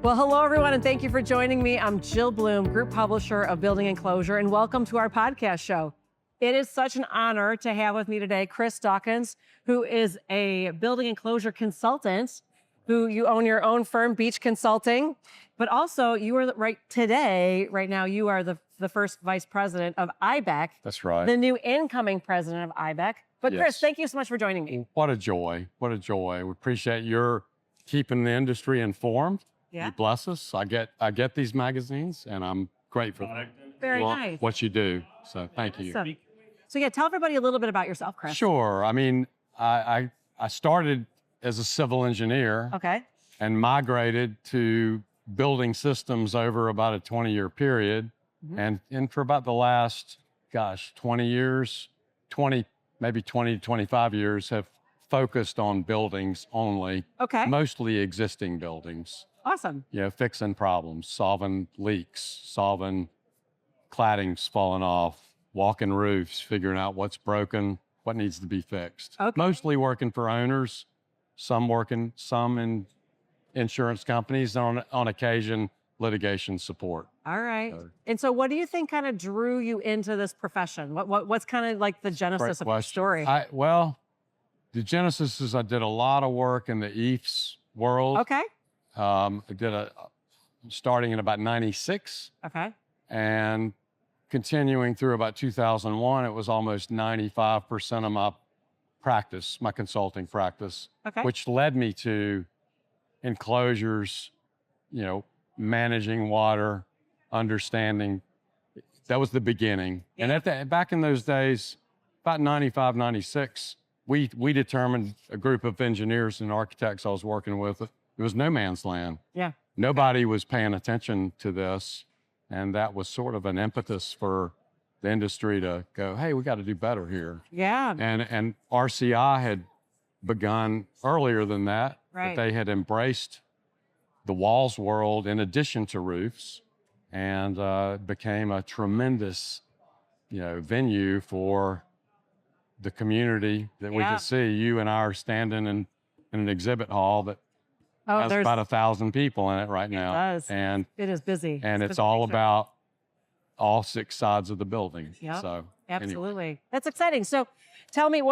Well, hello, everyone, and thank you for joining me. I'm Jill Bloom, Group Publisher of Building Enclosure, and welcome to our podcast show. It is such an honor to have with me today Chris Dawkins, who is a building enclosure consultant, who you own your own firm, Beach Consulting, but also you are right now, you are the first vice president of IIBEC. That's right. The new incoming president of IIBEC. But Yes. Chris, thank you so much for joining me. What a joy. What a joy. We appreciate your keeping the industry informed. Yeah. You bless us. I get these magazines, and I'm grateful Very for nice. what you do. So thank you. Awesome. So yeah, tell everybody a little bit about yourself, Chris. Sure. I mean, I started as a civil engineer Okay. and migrated to building systems over about a 20-year period. Mhm. And for about the last, 20 years, maybe 20 to 25 years, have focused on buildings only, Okay. mostly existing buildings. Awesome. You know, fixing problems, solving leaks, solving claddings falling off, walking roofs, figuring out what's broken, what needs to be fixed. Okay. Mostly working for owners, some in insurance companies, and on occasion, litigation support. All right. So- And so what do you think kind of drew you into this profession? What's kind of like the genesis of the question. story? Well, the genesis is I did a lot of work in the EIFS world. Okay. I did starting in about 96 Okay. and continuing through about 2001, it was almost 95% of my practice, my consulting practice, Okay. which led me to enclosures, managing water, understanding. That was the beginning. Yeah. And back in those days, about 95, 96, we determined, a group of engineers and architects I was working with, it was no man's land. Yeah. Nobody was paying attention to this. And that was sort of an impetus for the industry to go, hey, we got to do better here. Yeah. And RCI had begun earlier than that. Right. But they had embraced the walls world in addition to roofs, and became a tremendous, venue for the community that we Yeah. could see. You and I are standing in an exhibit hall that has there's about 1,000 people in it right now. does. And it is busy. and it's busy all picture. about all 6 sides of the building. Yep. So anyway. Absolutely. That's exciting. So tell me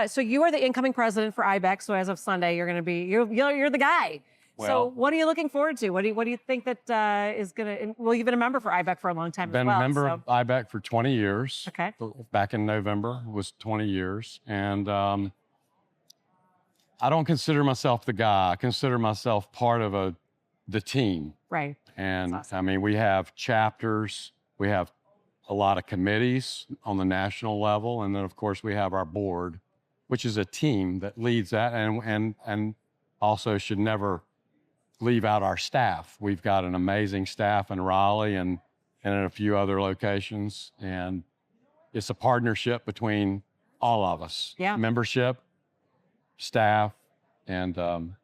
so you are the incoming president for IIBEC. So as of Sunday, you're going to be, you're the guy. So Well- what are you looking forward to? What do you think that is going to, well, you've been a member for IIBEC for a long time Been as well. a member so- of IBEC for 20 years. Okay. Back in November was 20 years. And I don't consider myself the guy. I consider myself part of the team. Right. And That's awesome. I mean, we have chapters, we have a lot of committees on the national level. And then of course we have our board, which is a team that leads that, and also should never leave out our staff. We've got an amazing staff in Raleigh and in a few other locations. And it's a partnership between all of us. Yeah. Membership, staff, and And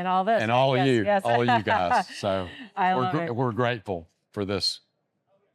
all this. and all Yes, of you, yes. all of you guys. So I love it. we're grateful for this,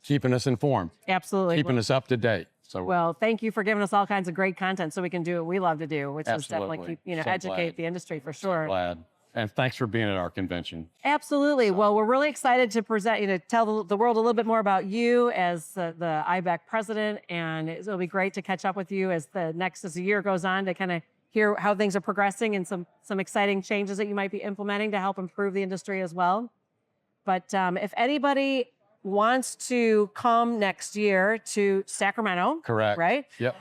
keeping us informed, Absolutely. keeping us up to date. So Well, thank you for giving us all kinds of great content so we can do what we love to do, which is Absolutely. definitely keep, So educate glad. the industry for sure. glad. And thanks for being at our convention. Absolutely. Well, we're really excited to present, tell the world a little bit more about you as the IIBEC president, and it'll be great to catch up with you as the year goes on to kind of hear how things are progressing and some exciting changes that you might be implementing to help improve the industry as well. But if anybody wants to come next year to Sacramento, Correct. right? Yep.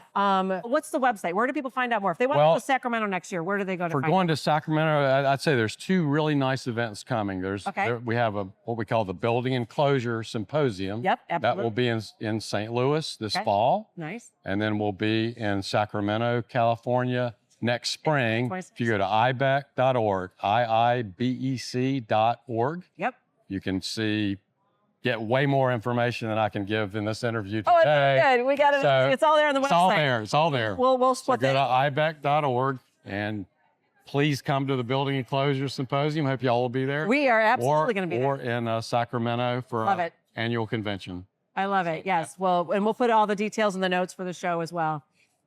What's the website? Where do people find out more? If they want to Well, go to Sacramento next year, where do they go to For find going to Sacramento, I'd say there's 2 really nice events coming. Okay. We have what we call the Building Enclosure Symposium. Yep, That will absolutely. be in St. Louis this Okay. fall. Nice. And then we'll be in Sacramento, California next spring. 26. If you go to IIBEC.org, IIBEC.org, Yep. you can get way more information than I can give in this interview Oh, today. it's good. We got it. So, It's all there on the website. It's all there. It's all there. We'll So split go to that. IIBEC.org and please come to the Building Enclosure Symposium. Hope y'all will be there. We are absolutely going to be there. Or in Sacramento for Love our it. annual convention. I love it. Yes. Well, and we'll put all the details in the notes for the show as well.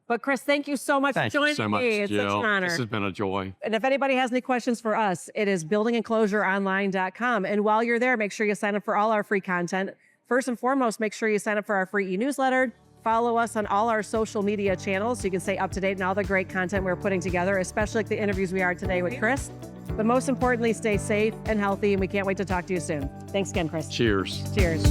But Chris, thank you so much Thank for joining you so much, me. It's such Jill. an honor. This has been a joy. And if anybody has any questions for us, it is buildingenclosureonline.com. And while you're there, make sure you sign up for all our free content. First and foremost, make sure you sign up for our free e-newsletter. Follow us on all our social media channels so you can stay up to date on all the great content we're putting together, especially like the interviews we are today with Chris. But most importantly, stay safe and healthy, and we can't wait to talk to you soon. Thanks again, Chris. Cheers. Cheers.